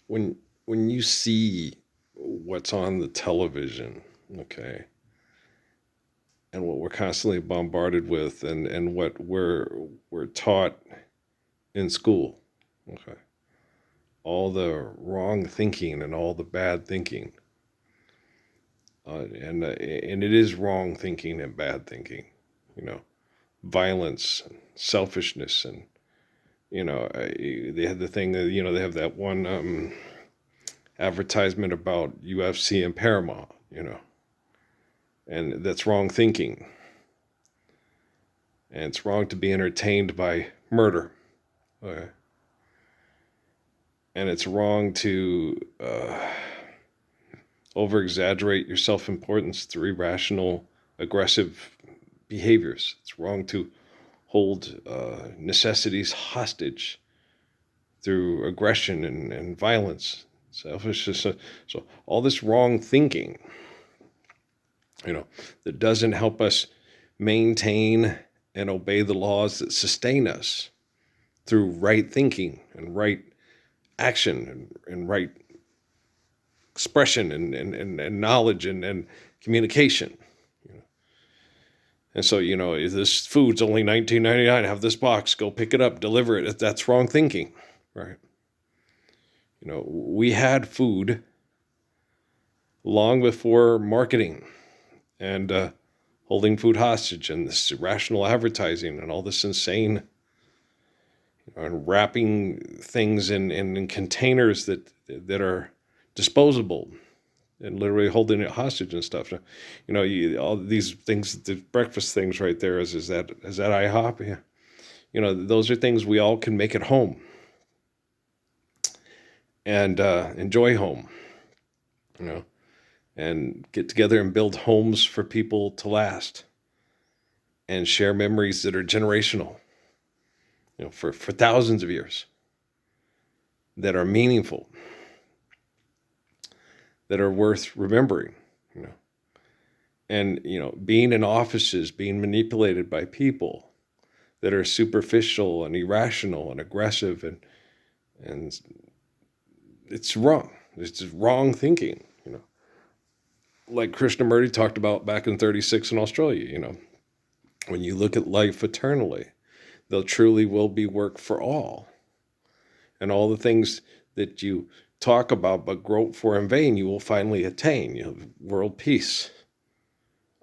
when when you see what's on the television, okay, and what we're constantly bombarded with, and what we're taught in school, okay, all the wrong thinking and all the bad thinking, and it is wrong thinking and bad thinking, you know, violence, and selfishness, and they had the thing that they have that one advertisement about UFC and Paramount, and that's wrong thinking, and it's wrong to be entertained by murder, okay? And it's wrong to over exaggerate your self importance through irrational, aggressive behaviors. It's wrong to hold necessities hostage through aggression and violence, selfishness. So all this wrong thinking, that doesn't help us maintain and obey the laws that sustain us through right thinking and right action and right expression and knowledge and communication. And so, this food's only $19.99. Have this box, go pick it up, deliver it. That's wrong thinking, right? We had food long before marketing and holding food hostage and this irrational advertising and all this insane and wrapping things in containers that are disposable and literally holding it hostage and stuff. All these things, the breakfast things right there, is that IHOP? Yeah. Those are things we all can make at home and enjoy home, you know, and get together and build homes for people to last and share memories that are generational, for thousands of years, that are meaningful, that are worth remembering, and, being in offices, being manipulated by people that are superficial and irrational and aggressive, and it's wrong. It's just wrong thinking, like Krishnamurti talked about back in 36 in Australia, when you look at life eternally, there truly will be work for all. And all the things that you talk about but grope for in vain, you will finally attain. World peace,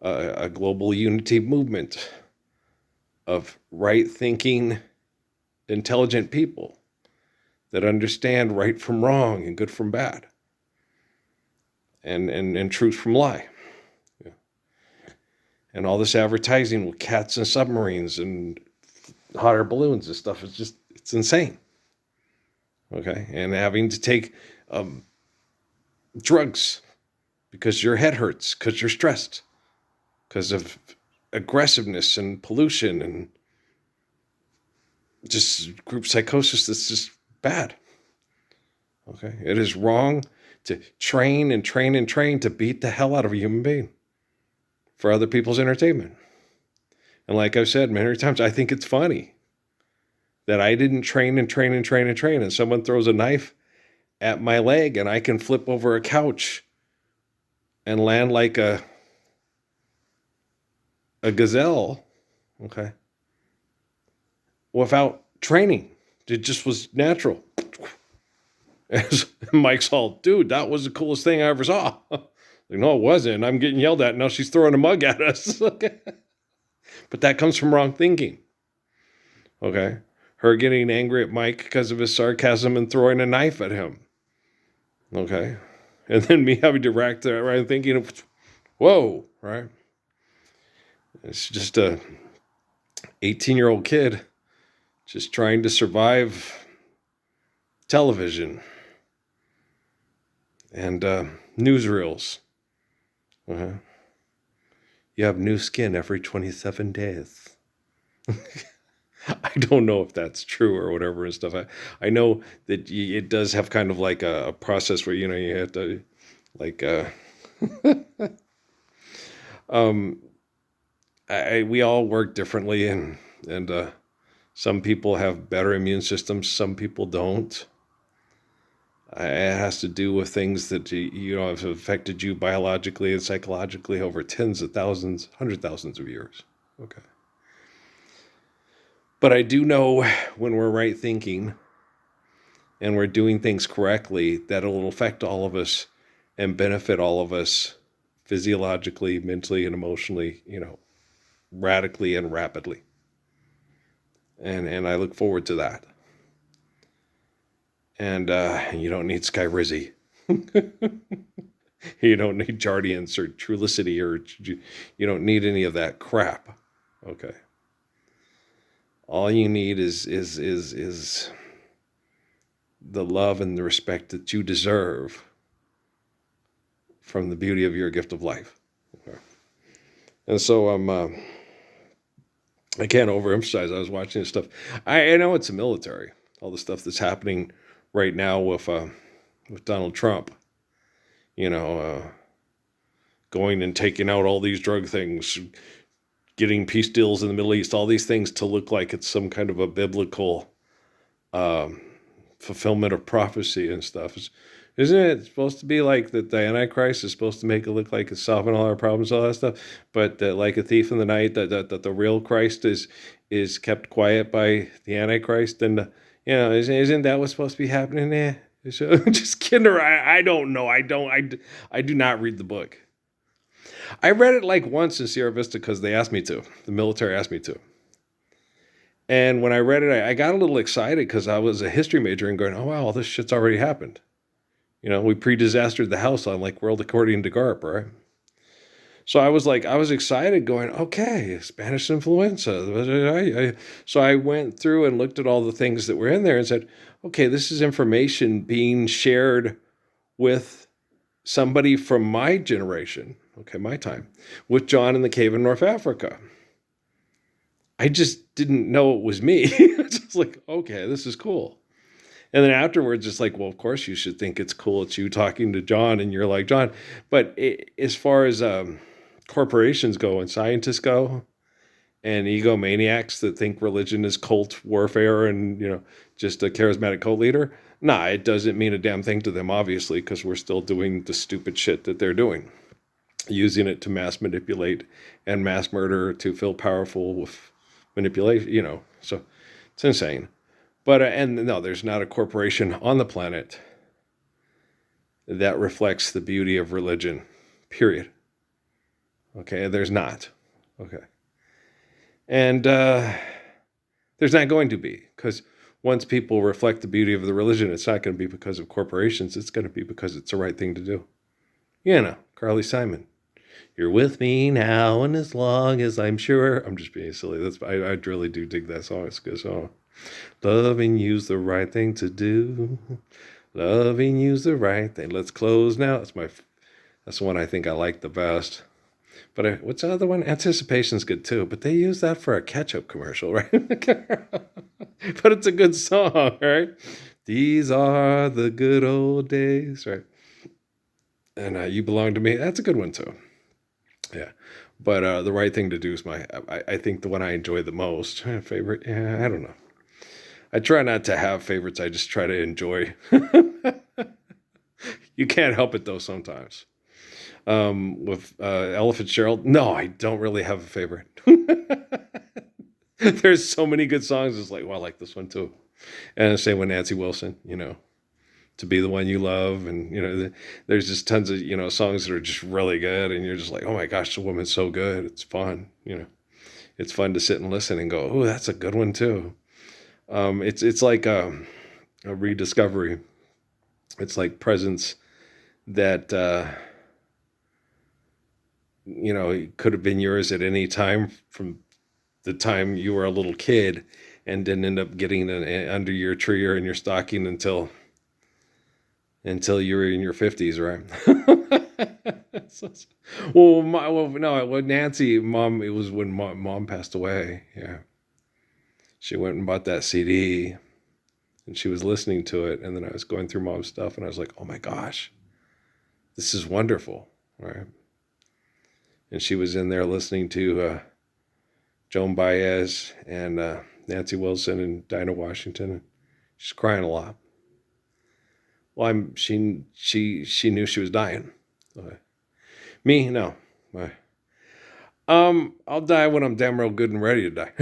a global unity movement of right thinking, intelligent people that understand right from wrong and good from bad, and truth from lie. Yeah. And all this advertising with cats and submarines and hot air balloons and stuff it's insane. Okay. And having to take drugs because your head hurts, because you're stressed, because of aggressiveness and pollution and just group psychosis that's just bad. Okay. It is wrong to train and train and train to beat the hell out of a human being for other people's entertainment. And like I've said many times, I think it's funny that I didn't train and train and train and train, and someone throws a knife at my leg and I can flip over a couch and land like a gazelle, okay, without training. It just was natural. As Mike's all, dude, that was the coolest thing I ever saw. Like, no, it wasn't. I'm getting yelled at. Now she's throwing a mug at us. Okay. But that comes from wrong thinking. Okay. Her getting angry at Mike because of his sarcasm and throwing a knife at him. Okay. And then me having to react to that right thinking, whoa, right? It's just a 18-year-old kid just trying to survive television and newsreels. Uh-huh. You have new skin every 27 days. I don't know if that's true or whatever and stuff. I know that it does have kind of like a process where, you have to like, um, we all work differently, and some people have better immune systems. Some people don't. It has to do with things that have affected you biologically and psychologically over tens of thousands, hundred thousands of years. Okay. But I do know when we're right thinking and we're doing things correctly, that it'll affect all of us and benefit all of us physiologically, mentally, and emotionally, radically and rapidly. And I look forward to that. And you don't need Sky Rizzy. You don't need Jardiance or Trulicity, or you don't need any of that crap. Okay. All you need is the love and the respect that you deserve from the beauty of your gift of life. Okay. And so I can't overemphasize. I was watching this stuff. I know it's the military, all the stuff that's happening right now with Donald Trump. Going and taking out all these drug things, getting peace deals in the Middle East, all these things to look like it's some kind of a biblical fulfillment of prophecy and stuff. Isn't it supposed to be like that the Antichrist is supposed to make it look like it's solving all our problems, all that stuff, but like a thief in the night, that the real Christ is kept quiet by the Antichrist, and isn't that what's supposed to be happening there? So, just kidding. I don't know. I do not read the book. I read it like once in Sierra Vista because they asked me to. The military asked me to. And when I read it, I got a little excited because I was a history major and going, oh, wow, this shit's already happened. We pre-disastered the house on like World According to Garp, right? So I was excited going, okay, Spanish influenza. So I went through and looked at all the things that were in there and said, okay, this is information being shared with somebody from my generation, okay, my time, with John in the cave in North Africa. I just didn't know it was me. It's just like, okay, this is cool. And then afterwards, it's like, well, of course you should think it's cool. It's you talking to John and you're like, John. But as far as corporations go and scientists go and egomaniacs that think religion is cult warfare and, just a charismatic cult leader, nah, it doesn't mean a damn thing to them, obviously, because we're still doing the stupid shit that they're doing, using it to mass manipulate and mass murder to feel powerful with manipulation, so it's insane. But, and no, there's not a corporation on the planet that reflects the beauty of religion, period. Okay, there's not. Okay. And there's not going to be, because once people reflect the beauty of the religion, it's not going to be because of corporations. It's going to be because it's the right thing to do. Carly Simon. You're with me now, and as long as I'm sure. I'm just being silly. I really do dig that song. It's a good song. Loving you's the right thing to do. Loving you's the right thing. Let's close now. That's the one I think I like the best. But what's the other one? Anticipation's good too. But they use that for a ketchup commercial, right? But it's a good song, right? These are the good old days, right? And You Belong to Me. That's a good one too. Yeah. But The Right Thing to Do is I think the one I enjoy the most. Favorite? Yeah, I don't know. I try not to have favorites. I just try to enjoy. You can't help it though sometimes. With Ella Fitzgerald, no, I don't really have a favorite. There's so many good songs. It's like, well, I like this one too. And the same with Nancy Wilson, To Be the One You Love. And, there's just tons of, songs that are just really good. And you're just like, oh my gosh, the woman's so good. It's fun, It's fun to sit and listen and go, oh, that's a good one too. It's like a rediscovery. It's like presence that, it could have been yours at any time from the time you were a little kid and didn't end up getting under your tree or in your stocking until you were in your 50s, right? Nancy, Mom, it was when Mom passed away. Yeah. She went and bought that CD and she was listening to it. And then I was going through Mom's stuff and I was like, oh my gosh, this is wonderful, right? And she was in there listening to Joan Baez and Nancy Wilson and Dinah Washington. She's crying a lot. Well, she knew she was dying. Okay. Me, no. Uh, I'll die when I'm damn real good and ready to die.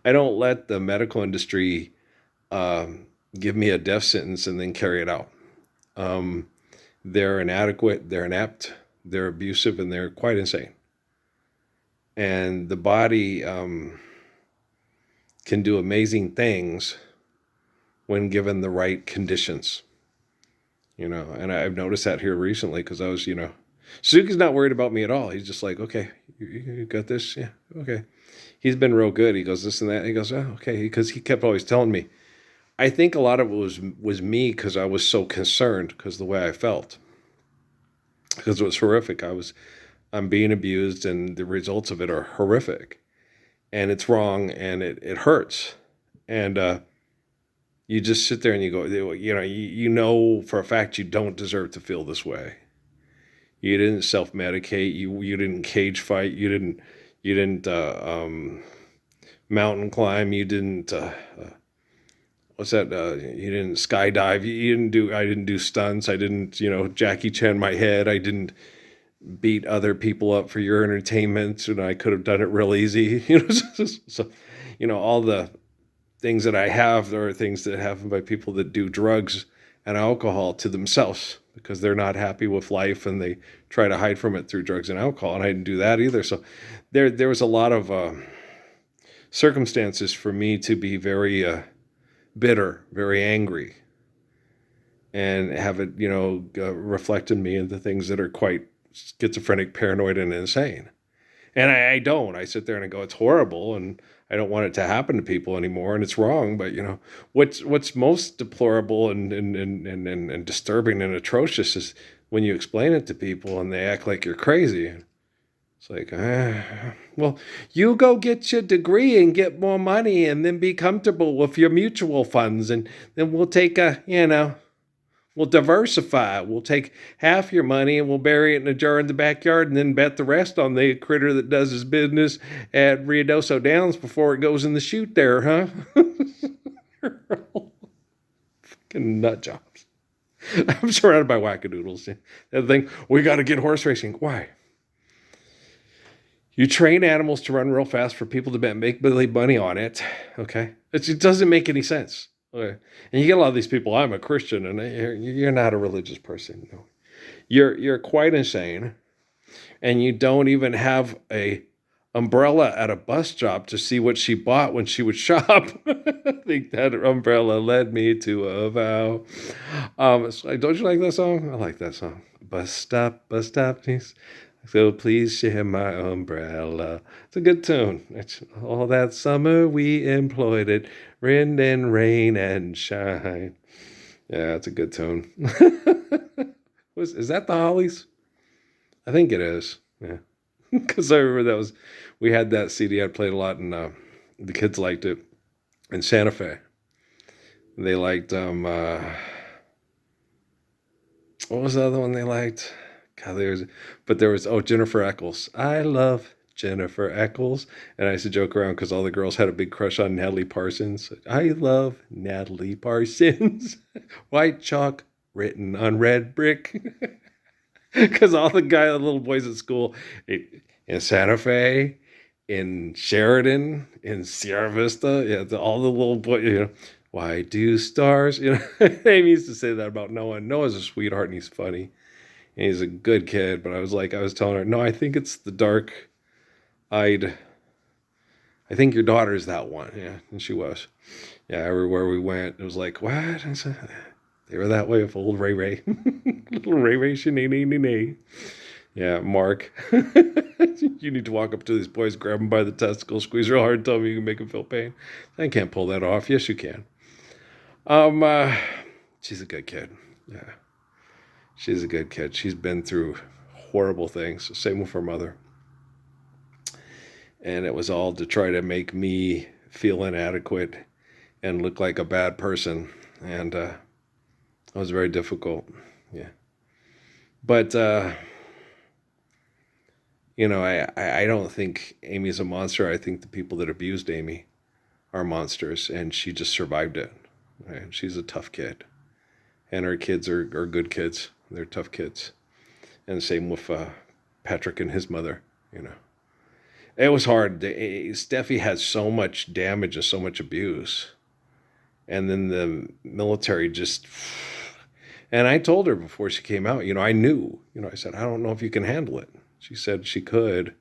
I don't let the medical industry give me a death sentence and then carry it out. Um, they're inadequate, they're inept, they're abusive, and they're quite insane. And the body can do amazing things when given the right conditions. And I've noticed that here recently because I was, Suzuki's not worried about me at all. He's just like, okay, you got this? Yeah, okay. He's been real good. He goes, this and that. And he goes, oh, okay. Because he kept always telling me. I think a lot of it was me because I was so concerned because the way I felt. Because it was horrific. I'm being abused and the results of it are horrific. And it's wrong and it hurts. And you just sit there and you go, you know for a fact you don't deserve to feel this way. You didn't self-medicate. You didn't cage fight. You didn't mountain climb. You didn't what's that? You didn't skydive. You didn't do. I didn't do stunts. I didn't Jackie Chan my head. I didn't beat other people up for your entertainment. And I could have done it real easy. So all the things that I have are things that happen by people that do drugs and alcohol to themselves because they're not happy with life and they try to hide from it through drugs and alcohol. And I didn't do that either. So there was a lot of circumstances for me to be very bitter, very angry, and have it, reflect in me into things that are quite schizophrenic, paranoid, and insane. And I don't. I sit there and I go, it's horrible, and I don't want it to happen to people anymore, and it's wrong. But what's most deplorable and disturbing and atrocious is when you explain it to people and they act like you're crazy. It's like, well, you go get your degree and get more money, and then be comfortable with your mutual funds, and then we'll take we'll diversify. We'll take half your money and we'll bury it in a jar in the backyard and then bet the rest on the critter that does his business at Ruidoso Downs before it goes in the chute there, huh? Fucking nut jobs. I'm surrounded by wackadoodles. The thing, we got to get horse racing. Why? You train animals to run real fast for people to make really money on it. Okay? It doesn't make any sense. Okay. And you get a lot of these people, I'm a Christian, and you're not a religious person. No. You're quite insane, and you don't even have a umbrella at a bus stop to see what she bought when she would shop. I think that umbrella led me to a vow. Don't you like that song? I like that song. Bus stop, please. So please share my umbrella. It's a good tune. All that summer we employed it, wind and rain and shine. Yeah, it's a good tune. Is that the Hollies? I think it is. Yeah, because I remember we had that CD. I played a lot, and the kids liked it. In Santa Fe, they liked what was the other one they liked? God, there was Jennifer Eccles. I love Jennifer Eccles, and I used to joke around because all the girls had a big crush on Natalie Parsons. I love Natalie Parsons. White chalk written on red brick. Because all the little boys at school in Santa Fe, in Sheridan, in Sierra Vista, all the little boys, why do stars, Amy used to say that about Noah. Noah's a sweetheart and he's funny. And he's a good kid, but I was telling her, no, I think it's the dark-eyed, I think your daughter's that one. Yeah, and she was. Yeah, everywhere we went, it was like, what? They were that way with old Ray Ray. Little Ray Ray, shenanigans. Yeah, Mark. You need to walk up to these boys, grab them by the testicles, squeeze real hard, tell them you can make them feel pain. I can't pull that off. Yes, you can. She's a good kid. Yeah. She's a good kid. She's been through horrible things. Same with her mother. And it was all to try to make me feel inadequate and look like a bad person. And it was very difficult. Yeah. But, I don't think Amy's a monster. I think the people that abused Amy are monsters, and she just survived it. And she's a tough kid. And her kids are good kids. They're tough kids. And the same with Patrick and his mother, you know. It was hard. Steffi had so much damage and so much abuse. And then the military just. And I told her before she came out, you know, I knew, you know, I said, I don't know if you can handle it. She said she could.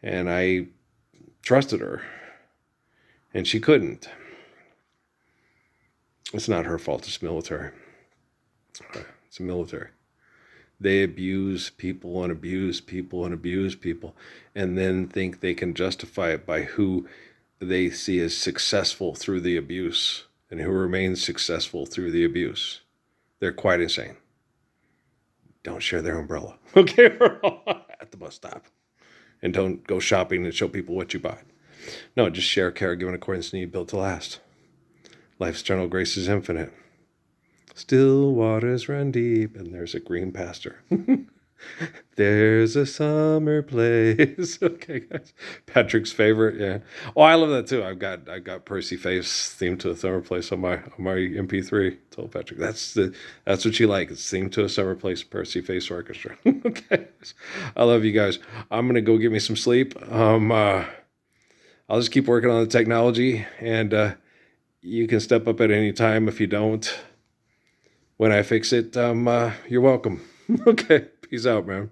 And I trusted her. And she couldn't. It's not her fault. It's military. It's a military. They abuse people and abuse people and abuse people, and then think they can justify it by who they see as successful through the abuse and who remains successful through the abuse. They're quite insane. Don't share their umbrella, okay, at the bus stop. And don't go shopping and show people what you bought. No, just share care given accordance to need, built to last. Life's eternal grace is infinite. Still waters run deep, and there's a green pasture. There's a summer place. Okay, guys. Patrick's favorite, yeah. Oh, I love that too. I got Percy Faith's theme to a summer place on my MP3. Told Patrick that's what you like. It's theme to a summer place, Percy Faith's orchestra. Okay, I love you guys. I'm gonna go get me some sleep. I'll just keep working on the technology, and you can step up at any time. If you don't, when I fix it, you're welcome. Okay, peace out, man.